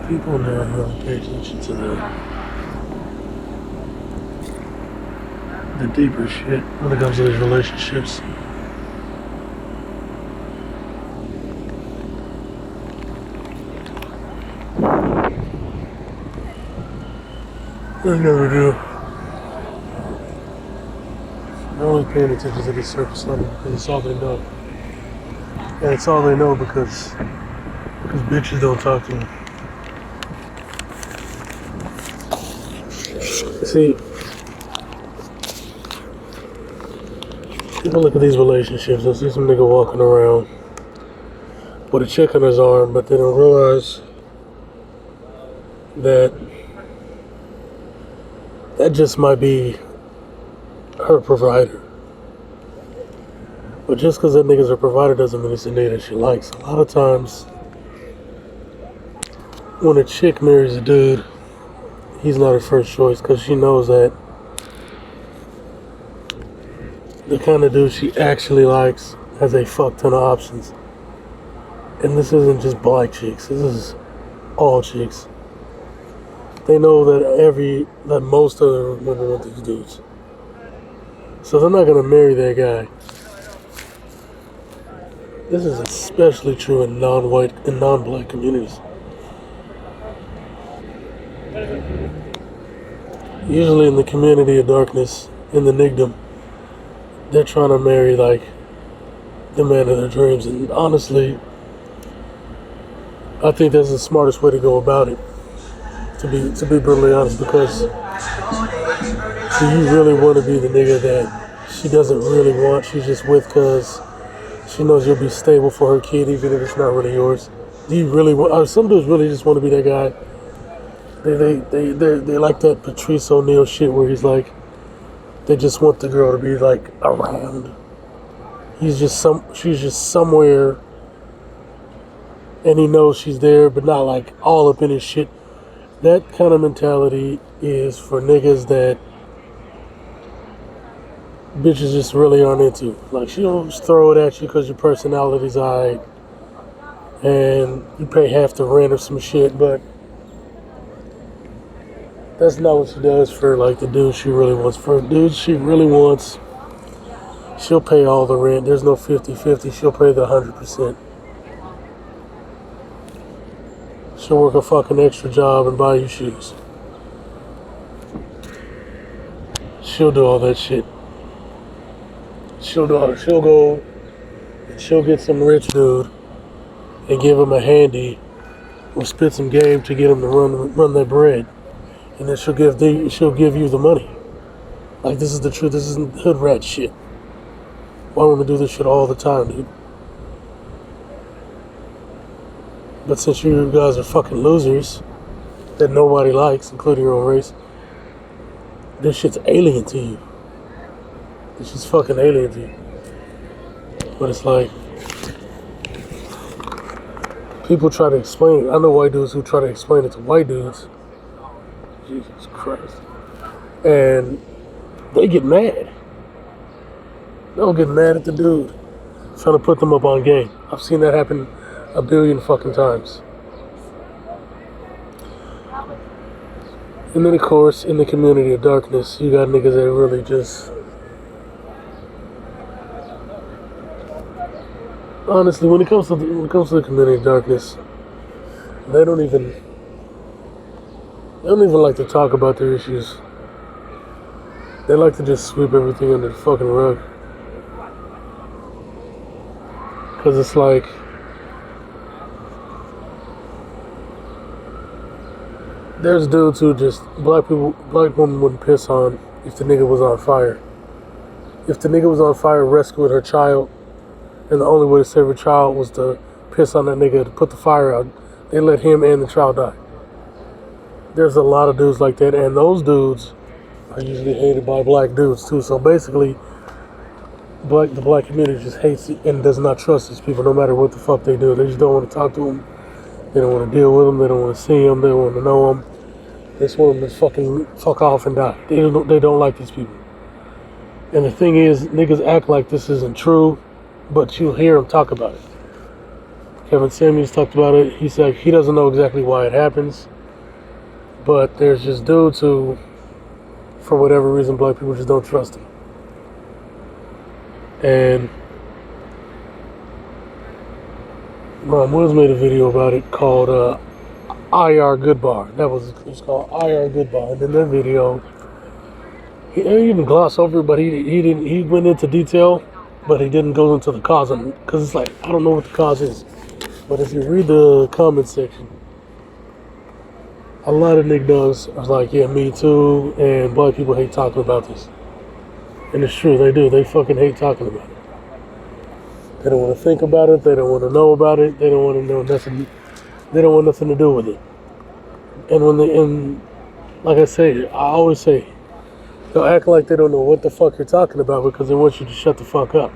People never really pay attention to the deeper shit when it comes to these relationships. They never do. They're only paying attention to the surface level because it's all they know. And it's all they know because bitches don't talk to them. See, people look at these relationships and see some nigga walking around with a chick on his arm, but they don't realize that just might be her provider. But just because that nigga's her provider doesn't mean it's a nigga that she likes. A lot of times, when a chick marries a dude, he's not her first choice because she knows that the kind of dude she actually likes has a fuck ton of options. And this isn't just black chicks, this is all chicks. They know that most of the women want these dudes. So they're not gonna marry that guy. This is especially true in non-white and non-black communities. Usually in the community of darkness, in the nigdom, they're trying to marry like the man of their dreams, and honestly, I think that's the smartest way to go about it. To be brutally honest, because do you really want to be the nigga that she doesn't really want? She's just with because she knows you'll be stable for her kid, even if it's not really yours. Do you really want? Some dudes really just want to be that guy. They like that Patrice O'Neal shit where he's like, they just want the girl to be like around. She's just somewhere, and he knows she's there, but not like all up in his shit. That kind of mentality is for niggas that bitches just really aren't into. Like, she don't just throw it at you because your personality's alright and you pay half the rent or some shit, but that's not what she does for like the dude she really wants. For dudes she really wants, she'll pay all the rent. There's no 50-50, she'll pay the 100%. She'll work a fucking extra job and buy you shoes. She'll do all that shit. She'll go and she'll get some rich dude and give him a handy or spit some game to get him to run that bread. And then she'll give you the money. Like, this is the truth. This isn't hood rat shit. Why women do this shit all the time, dude? But since you guys are fucking losers that nobody likes, including your own race, this shit's alien to you. This shit's fucking alien to you. But it's like, people try to explain it. I know white dudes who try to explain it to white dudes. Jesus Christ. And they get mad. They'll get mad at the dude trying to put them up on game. I've seen that happen a billion fucking times. And then, of course, in the community of darkness, you got niggas that really just... Honestly, when it comes to the community of darkness, they don't even like to talk about their issues. They like to just sweep everything under the fucking rug. Because it's like, there's dudes who just, black women wouldn't piss on if the nigga was on fire. If the nigga was on fire rescuing her child, and the only way to save her child was to piss on that nigga to put the fire out, they let him and the child die. There's a lot of dudes like that, and those dudes are usually hated by black dudes too. So basically, the black community just hates and does not trust these people no matter what the fuck they do. They just don't want to talk to them. They don't want to deal with them. They don't want to see them. They don't want to know them. They just want them to fucking fuck off and die. They don't like these people. And the thing is, niggas act like this isn't true, but you'll hear them talk about it. Kevin Samuels talked about it. He said he doesn't know exactly why it happens, but there's just dudes who, for whatever reason, black people just don't trust them. And Ron Woods made a video about it called IR Goodbar. That was it's called IR Goodbar. And in that video, he didn't even gloss over it, but he went into detail, but he didn't go into the cause of it, because it's like, I don't know what the cause is. But if you read the comment section, a lot of niggas are like, yeah, me too, and black people hate talking about this. And it's true, they do. They fucking hate talking about it. They don't want to think about it. They don't want to know about it. They don't want to know nothing. They don't want nothing to do with it. And like I say, I always say, they'll act like they don't know what the fuck you're talking about because they want you to shut the fuck up.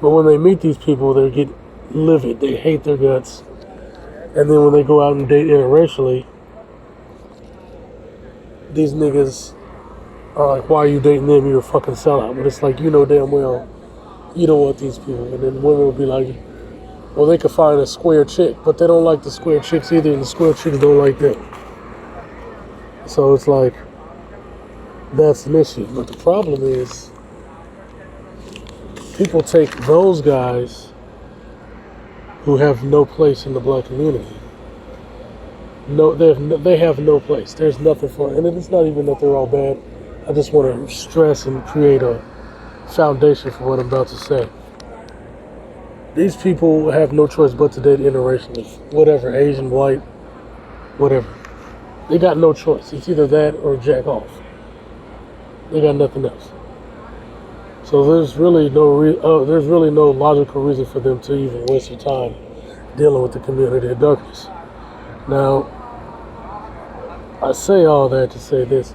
But when they meet these people, they get livid. They hate their guts. And then when they go out and date interracially, these niggas are like, why are you dating them? You're a fucking sellout. But it's like, you know damn well you don't want these people. And then women will be like, well, they could find a square chick, but they don't like the square chicks either, and the square chicks don't like them. So it's like, that's an issue. But the problem is, people take those guys who have no place in the black community. No, they have no place. There's nothing for it. And it's not even that they're all bad. I just want to stress and create a foundation for what I'm about to say. These people have no choice but to date interracially. Whatever, Asian, white, whatever. They got no choice. It's either that or jack off. They got nothing else. So there's really no logical reason for them to even waste their time dealing with the community of darkness. Now, I say all that to say this.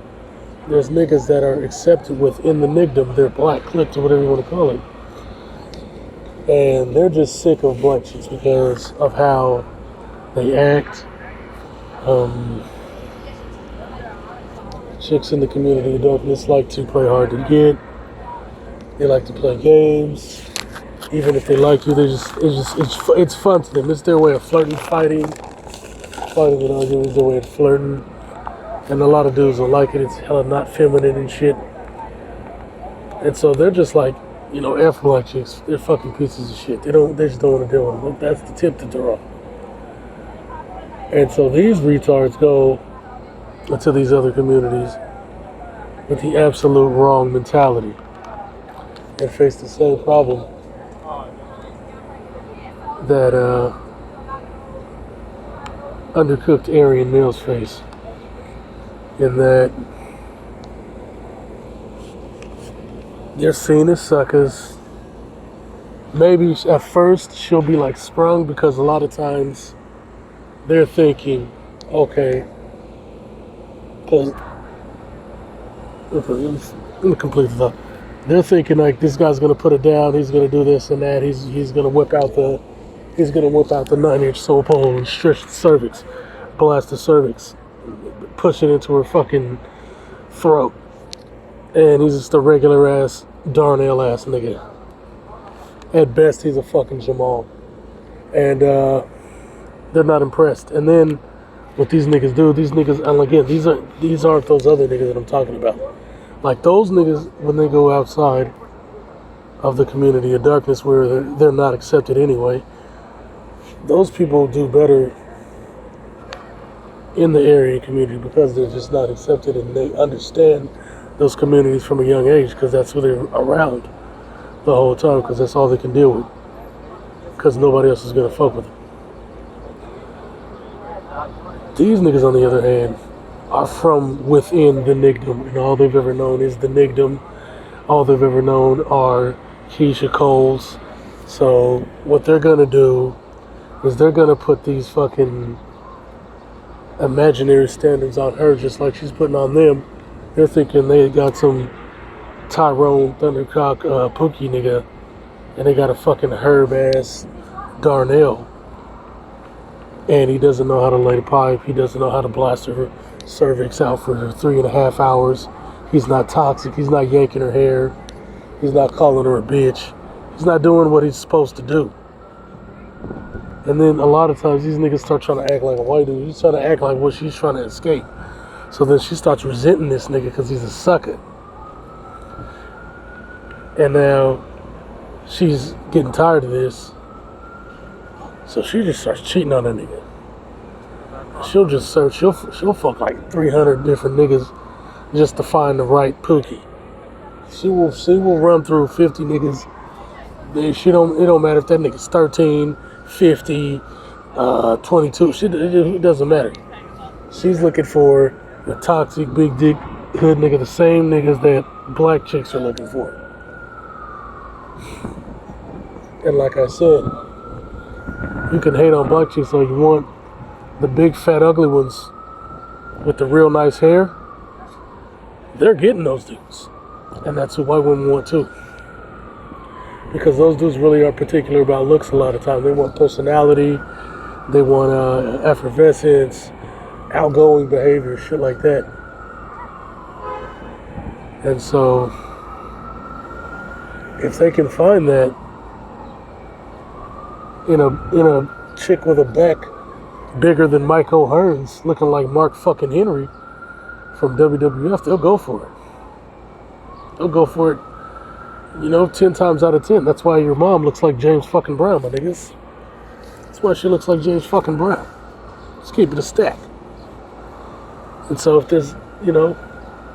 There's niggas that are accepted within the nigdom, their black cliques or whatever you want to call it. And they're just sick of black chicks because of how they act. Chicks in the community of darkness like to play hard to get. They like to play games. Even if they like you, it's fun to them. It's their way of flirting, fighting and arguing is their way of flirting. And a lot of dudes don't like it. It's hella not feminine and shit. And so they're just like, you know, F black chicks. They're fucking pieces of shit. They just don't want to deal with them. That's the tip that they're on. And so these retards go into these other communities with the absolute wrong mentality and face the same problem that undercooked Aryan males face. In that they're seen as suckers. Maybe at first she'll be like sprung because a lot of times they're thinking, okay, because let me complete the thought. They're thinking like this guy's gonna put it down. He's gonna do this and that. He's gonna whip out the 9-inch soap pole and stretch the cervix, blast the cervix, push it into her fucking throat. And he's just a regular ass, Darnell ass nigga. At best, he's a fucking Jamal. And they're not impressed. And then what these niggas do, and again, these aren't those other niggas that I'm talking about. Like those niggas, when they go outside of the community of darkness where they're not accepted anyway, those people do better in the Aryan community because they're just not accepted and they understand those communities from a young age because that's who they're around the whole time because that's all they can deal with because nobody else is going to fuck with them. These niggas, on the other hand, are from within the nigdom and all they've ever known is the nigdom. All they've ever known are Keisha Coles. So what they're going to do is they're going to put these fucking imaginary standards on her just like she's putting on them. They're thinking they got some Tyrone Thundercock Pookie nigga and they got a fucking herb ass Darnell and he doesn't know how to light a pipe. He doesn't know how to blast her cervix out for 3.5 hours. He's not toxic. He's not yanking her hair. He's not calling her a bitch. He's not doing what he's supposed to do. And then a lot of times these niggas start trying to act like a white dude. He's trying to act like what she's trying to escape. So then she starts resenting this nigga because he's a sucker. And now she's getting tired of this. So she just starts cheating on that nigga. She'll just search. She'll fuck like 300 different niggas just to find the right pookie. She will run through 50 niggas. It don't matter if that nigga's 13, 50, 22. It doesn't matter. She's looking for the toxic big dick hood nigga, the same niggas that black chicks are looking for. And like I said, you can hate on black chicks all you want. The big fat ugly ones with the real nice hair, they're getting those dudes. And that's what white women want too. Because those dudes really are particular about looks a lot of times. They want personality, they want effervescence, outgoing behavior, shit like that. And so, if they can find that in a chick with a back bigger than Mike O'Hearn's, looking like Mark fucking Henry from WWF, they'll go for it. They'll go for it, 10 times out of 10. That's why your mom looks like James fucking Brown, my niggas. That's why she looks like James fucking Brown. Just keep it a stack. And so if there's,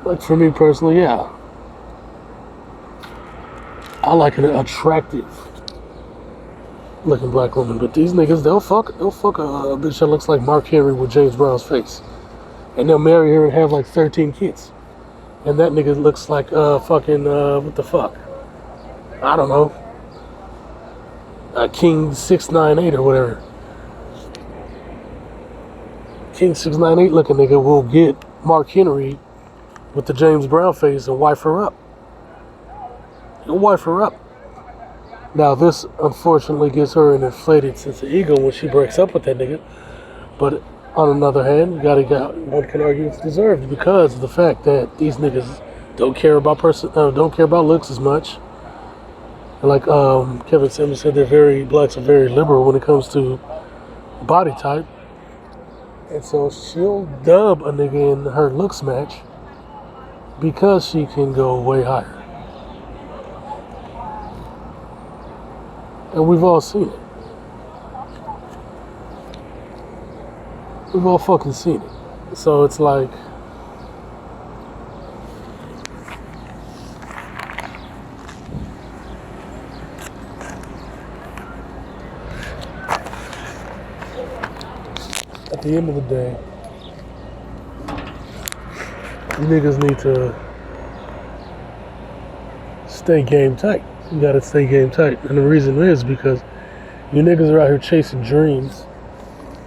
like for me personally, yeah, I like an attractive looking black woman, but these niggas, they'll fuck a bitch that looks like Mark Henry with James Brown's face. And they'll marry her and have like 13 kids. And that nigga looks like what the fuck? I don't know. King 698 or whatever. King 698 looking nigga will get Mark Henry with the James Brown face and wife her up. He'll wife her up. Now this unfortunately gives her an inflated sense of ego when she breaks up with that nigga. But on another hand, one can argue it's deserved because of the fact that these niggas don't care about looks as much. And like Kevin Simmons said, blacks are very liberal when it comes to body type. And so she'll dub a nigga in her looks match because she can go way higher. And we've all seen it. We've all fucking seen it. So it's like, at the end of the day, you niggas need to stay game tight. You gotta stay game tight. And the reason is because you niggas are out here chasing dreams.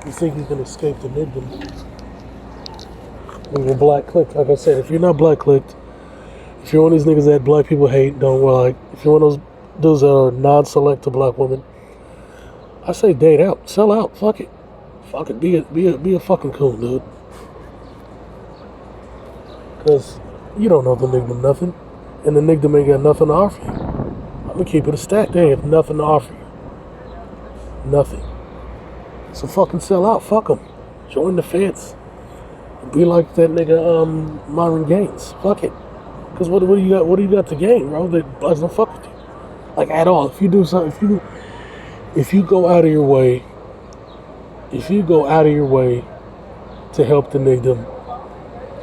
You think you can escape the nigga when you're black clicked. Like I said, if you're not black clicked, if you're one of these niggas that black people hate, if you're one of those dudes that are non-select to black women, I say date out, sell out, fuck it. Fuck it, be a fucking cool dude. Cause you don't know the nigga nothing. And the nigga ain't got nothing to offer you. I'm gonna keep it a stack, they have nothing to offer you. Nothing. So fucking sell out, fuck them. Join the feds. Be like that nigga Myron Gaines. Fuck it. Cause what do you got to gain, bro? That blacks don't fuck with you. Like at all. If you do something, if you go out of your way to help the nigga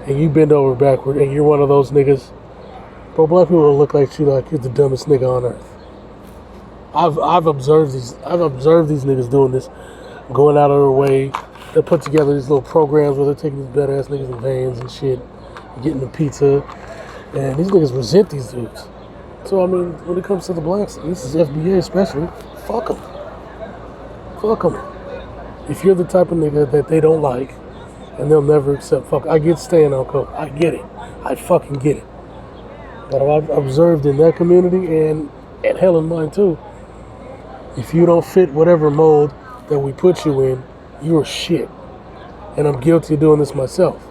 and you bend over backward and you're one of those niggas, bro, black people will look like you're the dumbest nigga on earth. I've observed these niggas doing this, going out of their way. They put together these little programs where they're taking these badass niggas in vans and shit, getting the pizza, and these niggas resent these dudes. So I mean, when it comes to the blacks, this is FBA especially, fuck them. Fuck them. If you're the type of nigga that they don't like, and they'll never accept, I get staying on coke. I get it. I fucking get it. But I've observed in that community and hell in mine too, if you don't fit whatever mold that we put you in, you're shit. And I'm guilty of doing this myself.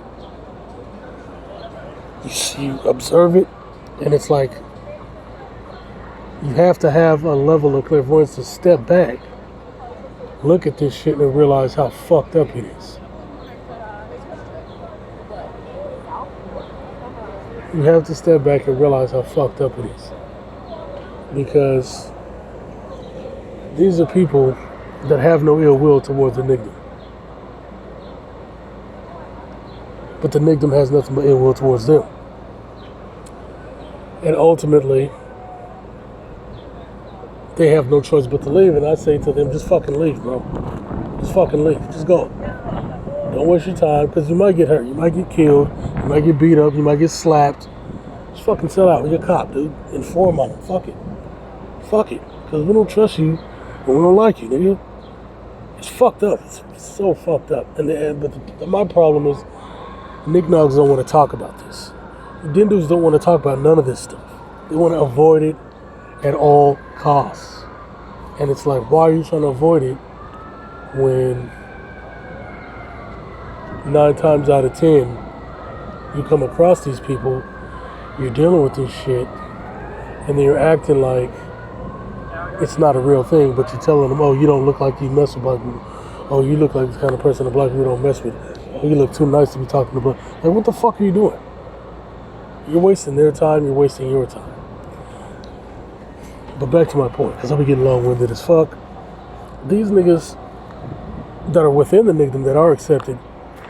You observe it, and it's like, you have to have a level of clairvoyance to step back look at this shit and realize how fucked up it is. You have to step back and realize how fucked up it is. Because these are people that have no ill will towards the Nigdom. But the Nigdom has nothing but ill will towards them. And ultimately, they have no choice but to leave. And I say to them, just fucking leave, bro. Just fucking leave. Just go. Don't waste your time, because you might get hurt. You might get killed. You might get beat up. You might get slapped. Just fucking sell out. You're a cop, dude. Inform on them. Fuck it. Fuck it. Because we don't trust you and we don't like you, nigga. It's fucked up. It's so fucked up. But my problem is, Nicknogs don't want to talk about this. The Dindus don't want to talk about none of this stuff. They want to avoid it at all costs. And it's like, why are you trying to avoid it when 9 times out of 10 you come across these people, you're dealing with this shit, and then you're acting like it's not a real thing, but you're telling them, oh, you don't look like you mess with black people. Oh, you look like the kind of person that black people don't mess with. Oh, you look too nice to be talking to black. Like, what the fuck are you doing? You're wasting their time, you're wasting your time. But back to my point, because I'll be getting long-winded as fuck. These niggas that are within the Nigdom that are accepted,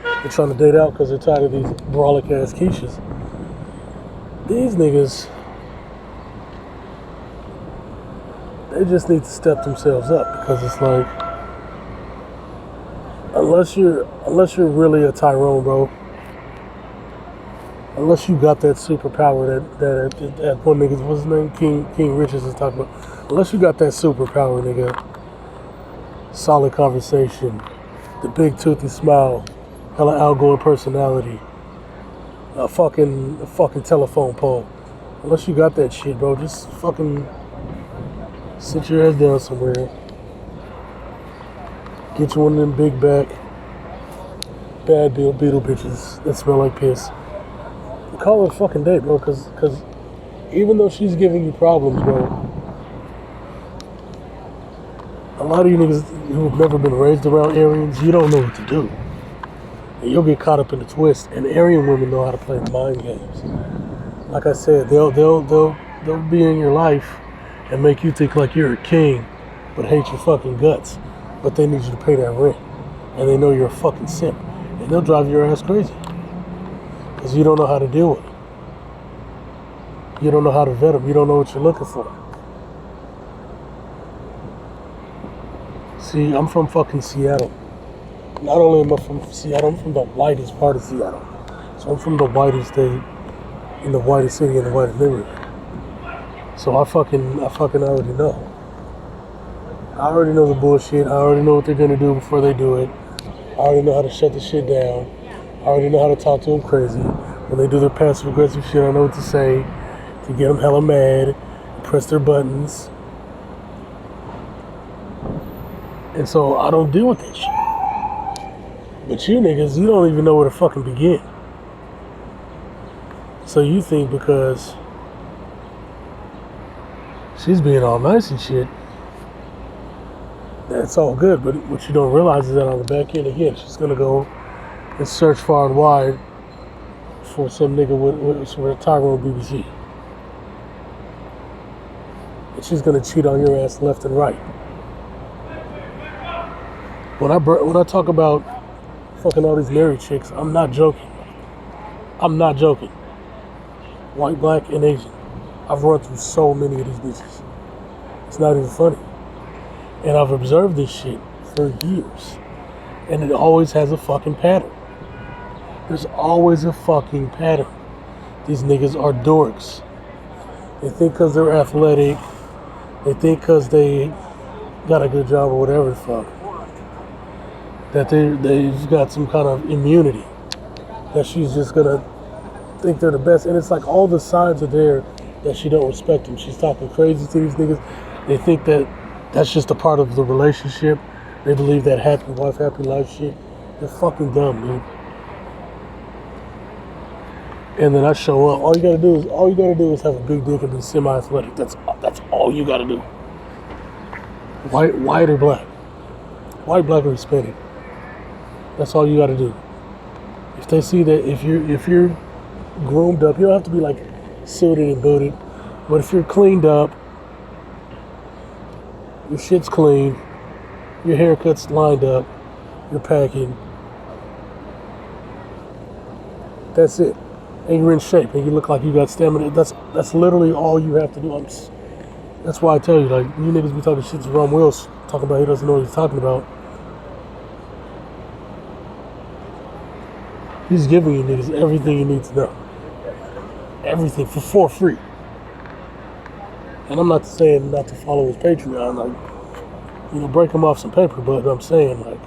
they're trying to date out because they're tired of these brolic-ass quiches. These niggas, they just need to step themselves up, because it's like, unless you're really a Tyrone, bro, unless you got that superpower that one nigga, what's his name, King Richards is talking about, unless you got that superpower, nigga, solid conversation, the big toothy smile, hella outgoing personality, a fucking telephone pole. Unless you got that shit, bro, just fucking sit your ass down somewhere. Get you one of them big back, bad beetle bitches that smell like piss. Call it a fucking day, bro, cause even though she's giving you problems, bro, a lot of you niggas who have never been raised around Aryans, you don't know what to do. And you'll get caught up in the twist. And Aryan women know how to play mind games. Like I said, they'll be in your life and make you think like you're a king, but hate your fucking guts. But they need you to pay that rent. And they know you're a fucking simp. And they'll drive your ass crazy. Because you don't know how to deal with them. You don't know how to vet them. You don't know what you're looking for. See, I'm from fucking Seattle. Not only am I from Seattle, I'm from the whitest part of Seattle. So I'm from the whitest state, in the whitest city, in the whitest neighborhood. So I fucking already know. I already know the bullshit. I already know what they're gonna do before they do it. I already know how to shut the shit down. I already know how to talk to them crazy. When they do their passive aggressive shit, I know what to say to get them hella mad, press their buttons. And so I don't deal with that shit. But you niggas, you don't even know where to fucking begin. So you think because she's being all nice and shit, that's all good. But what you don't realize is that on the back end, again, she's gonna go and search far and wide for some nigga with a Tyrone BBC. And she's gonna cheat on your ass left and right. When I talk about fucking all these married chicks, I'm not joking. I'm not joking. White, black, and Asian. I've run through so many of these bitches. It's not even funny. And I've observed this shit for years. And it always has a fucking pattern. There's always a fucking pattern. These niggas are dorks. They think because they're athletic, they think because they got a good job or whatever the fuck, that they've got some kind of immunity, that she's just gonna think they're the best. And it's like all the signs are there that she don't respect them. She's talking crazy to these niggas. They think that that's just a part of the relationship. They believe that happy wife, happy life shit. They're fucking dumb, dude. And then I show up. All you gotta do is have a big dick and be semi-athletic. That's all you gotta do. White or black. white, black, or Hispanic. That's all you got to do. If they see that, if you're groomed up, you don't have to be like suited and booted, but if you're cleaned up, your shit's clean, your haircut's lined up, you're packing, that's it. And you're in shape and you look like you got stamina. That's literally all you have to do. That's why I tell you, like, you niggas be talking shit to Ron Wills, talking about he doesn't know what he's talking about. He's giving you niggas everything you need to know. Everything for free. And I'm not saying not to follow his Patreon, like, break him off some paper, but I'm saying, like,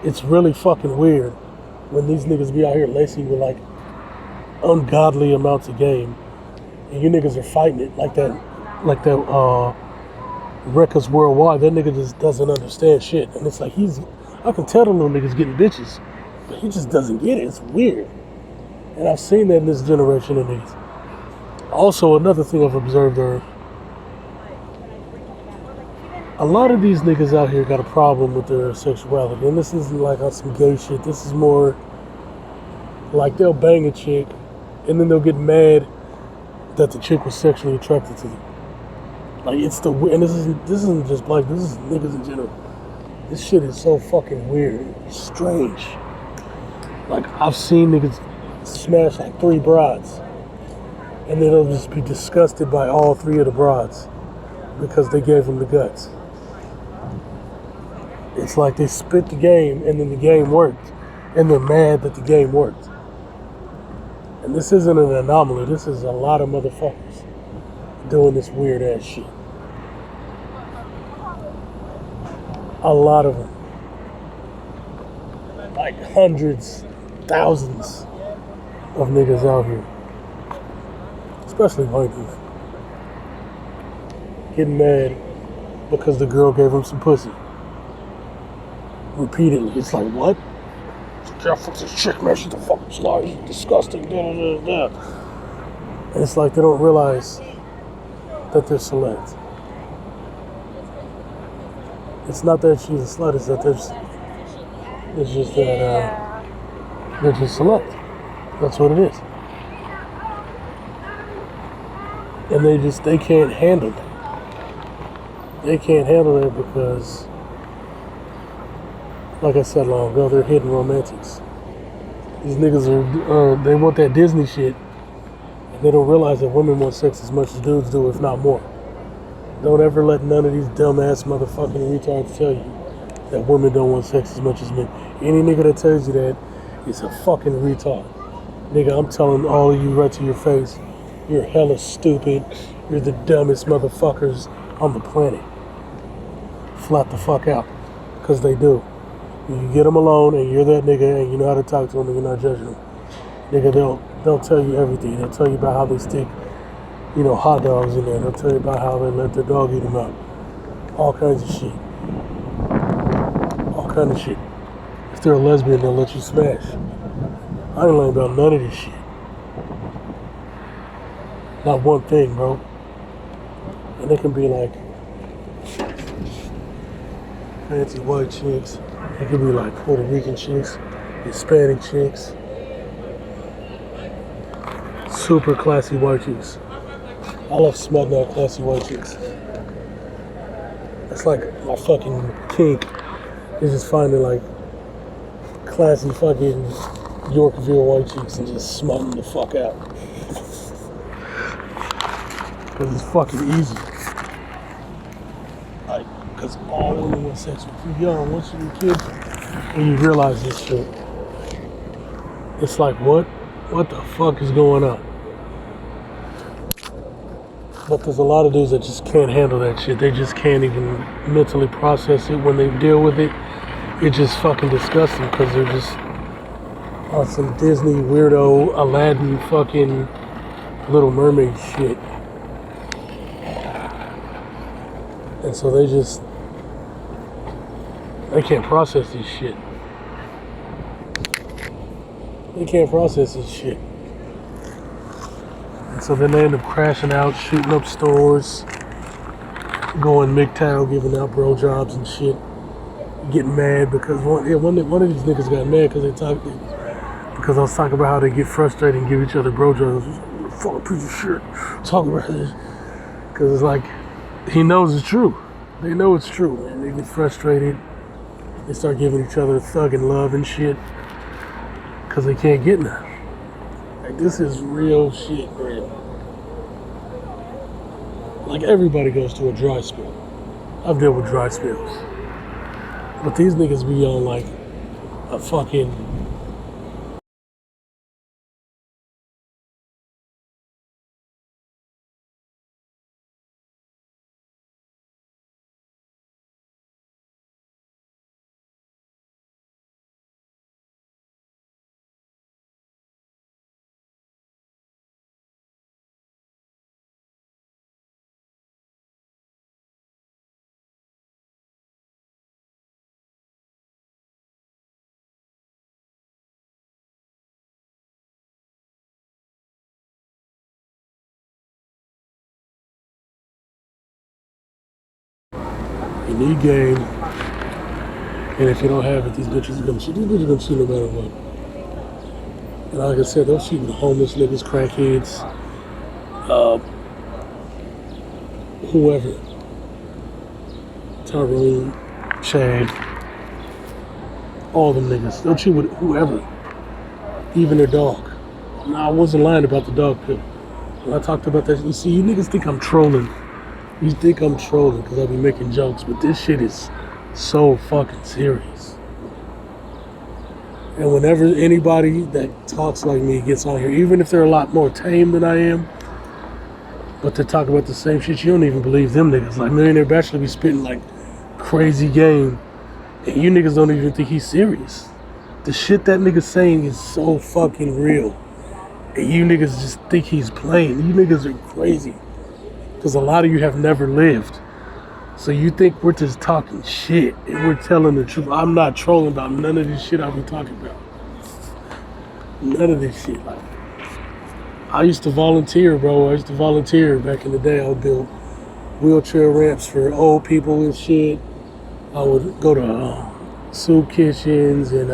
it's really fucking weird when these niggas be out here lacing you with, like, ungodly amounts of game, and you niggas are fighting it like that Records Worldwide. That nigga just doesn't understand shit, and it's like I can tell the little niggas getting bitches, but he just doesn't get it. It's weird, and I've seen that in this generation of niggas. Also, another thing I've observed are a lot of these niggas out here got a problem with their sexuality, and this isn't like on some gay shit. This is more like they'll bang a chick, and then they'll get mad that the chick was sexually attracted to them. Like, and this isn't just black. This is niggas in general. This shit is so fucking weird, it's strange. Like, I've seen niggas smash like 3 broads, and then they'll just be disgusted by all 3 of the broads because they gave them the guts. It's like they spit the game, and then the game worked, and they're mad that the game worked. And this isn't an anomaly. This is a lot of motherfuckers doing this weird ass shit. A lot of them. Like hundreds, thousands of niggas out here. Especially white dudes. Getting mad because the girl gave him some pussy. Repeatedly. It's like, what? Yeah, fuck this chick, man. She's a fucking slut. She's disgusting. And it's like they don't realize that they're select. It's not that she's a slut. It's that it's just that they're just select. That's what it is. And they can't handle that. They can't handle it because, like I said long ago, they're hidden romantics. These niggas they want that Disney shit, and they don't realize that women want sex as much as dudes do, if not more. Don't ever let none of these dumbass motherfucking retards tell you that women don't want sex as much as men. Any nigga that tells you that is a fucking retard. Nigga, I'm telling all of you right to your face, you're hella stupid. You're the dumbest motherfuckers on the planet. Flat the fuck out, because they do. You get them alone, and you're that nigga, and you know how to talk to them, and you're not judging them. Nigga, they'll tell you everything. They'll tell you about how they stick, hot dogs in there. They'll tell you about how they let their dog eat them out. All kinds of shit. All kind of shit. If they're a lesbian, they'll let you smash. I ain't learned about none of this shit. Not one thing, bro. And they can be like fancy white chicks. It could be like Puerto Rican chicks, Hispanic chicks, super classy white chicks. I love smutting out classy white chicks. It's like my fucking kink is just finding like classy fucking Yorkville white chicks and just smutting the fuck out. Because it's fucking easy. Like, because all women want sex with you young. Once you're a kid, and you realize this shit, it's like, what the fuck is going on? But there's a lot of dudes that just can't handle that shit. They just can't even mentally process it. When they deal with it, it's just fucking disgusting because they're just on some Disney weirdo Aladdin fucking Little Mermaid shit. And so they can't process this shit. They can't process this shit. And so then they end up crashing out, shooting up stores, going MGTOW, giving out bro jobs and shit. getting mad because one of these niggas got mad because I was talking about how they get frustrated and give each other bro jobs. Fuck piece of shit. Talking about this because it's like he knows it's true. They know it's true, man. They get frustrated. They start giving each other thug and love and shit because they can't get none. Like, this is real shit, man. Like, everybody goes through a dry spell. I've dealt with dry spells. But these niggas be on like a fucking you need game. And if you don't have it, these bitches are gonna cheat. These bitches are gonna cheat no matter what. And like I said, they'll cheat with homeless niggas, crackheads, whoever. Tyrone, Chad, all them niggas. They'll cheat with whoever. Even their dog. Now, I wasn't lying about the dog pill. When I talked about that, you see, you niggas think I'm trolling. You think I'm trolling because I be making jokes, but this shit is so fucking serious. And whenever anybody that talks like me gets on here, even if they're a lot more tame than I am, but they talk about the same shit, you don't even believe them niggas. Like Millionaire Bachelor be spitting like crazy game, and you niggas don't even think he's serious. The shit that nigga's saying is so fucking real. And you niggas just think he's playing. You niggas are crazy. Because a lot of you have never lived. So you think we're just talking shit and we're telling the truth. I'm not trolling about none of this shit I be talking about. None of this shit. Like, I used to volunteer, bro. I used to volunteer back in the day. I would build wheelchair ramps for old people and shit. I would go to soup kitchens and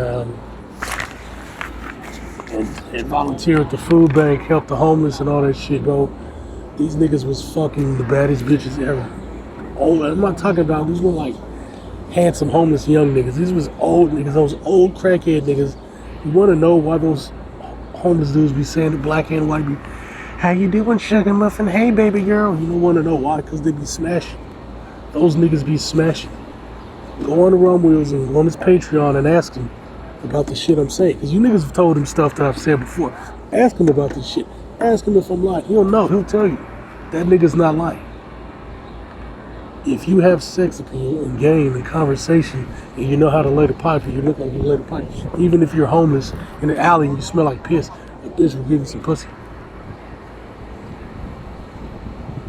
volunteer at the food bank, help the homeless and all that shit, bro. These niggas was fucking the baddest bitches ever. Oh, I'm not talking about, these were like handsome homeless young niggas. These was old niggas, those old crackhead niggas. You want to know why those homeless dudes be saying to black and white, be, how you doing, sugar muffin? Hey, baby girl. You don't want to know why, because they be smashing. Those niggas be smashing. Go on the Rum Wheels and go on his Patreon and ask him about the shit I'm saying. Because you niggas have told him stuff that I've said before. Ask him about this shit. Ask him if I'm lying. He'll know. He'll tell you. That nigga's not lying. If you have sex appeal and game and conversation and you know how to lay the pipe and you look like you lay the pipe, even if you're homeless in the alley and you smell like piss, a bitch will give you some pussy.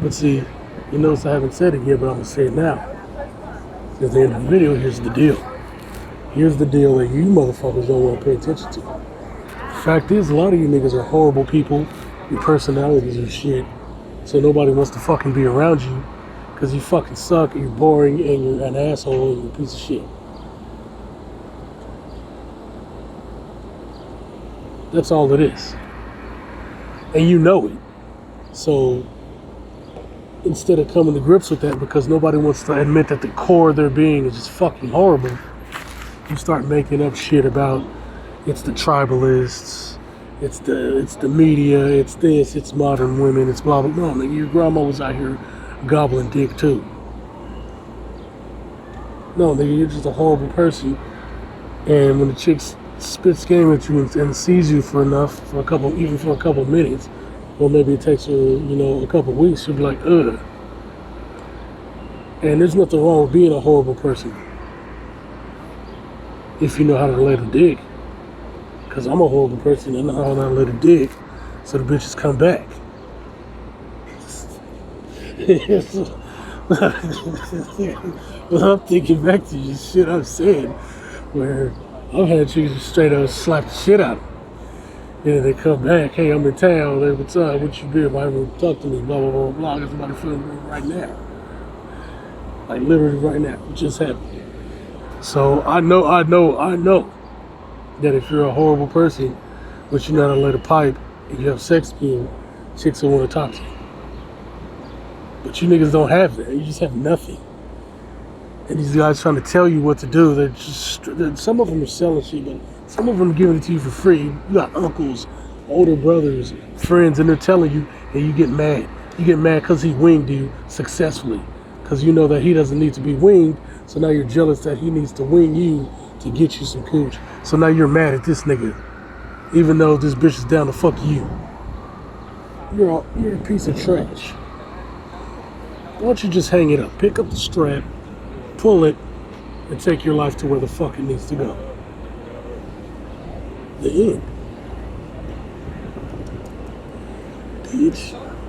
But see, you notice I haven't said it yet, but I'm going to say it now. At the end of the video, here's the deal. Here's the deal that you motherfuckers don't want to pay attention to. The fact is, a lot of you niggas are horrible people. Your personalities are shit. So nobody wants to fucking be around you because you fucking suck and you're boring and you're an asshole and you're a piece of shit. That's all it is. And you know it. So instead of coming to grips with that because nobody wants to admit that the core of their being is just fucking horrible, you start making up shit about it's the tribalists, it's the media, it's this, it's modern women, it's blah blah blah. No, nigga, your grandma was out here gobbling dick too. No, nigga, you're just a horrible person. And when the chick spits game at you and sees you for a couple minutes, or maybe it takes her, a couple weeks, she'll be like, ugh. And there's nothing wrong with being a horrible person if you know how to lay the dick. Because I'm a horrible person and I know how to lay the dick, so the bitches come back. Well, I'm thinking back to the shit I've said, where I've had chicks straight up slap the shit out of me. And then they come back, hey, I'm in town, hey, what's up, what you been, why you talk to me, blah, blah, blah, blah, there's somebody filming me right now. Like, literally right now, it just happened. So I know that if you're a horrible person, but you know how to light a pipe and you have sex appeal, chicks will want to talk to you. But you niggas don't have that. You just have nothing. And these guys trying to tell you what to do. Some of them are selling shit, but some of them are giving it to you for free. You got uncles, older brothers, friends, and they're telling you, and you get mad. You get mad because he winged you successfully. Because you know that he doesn't need to be winged. So now you're jealous that he needs to wing you to get you some cooch. So now you're mad at this nigga. Even though this bitch is down to fuck you. You're a piece of trash. Why don't you just hang it up? Pick up the strap, pull it, and take your life to where the fuck it needs to go. The end. Bitch.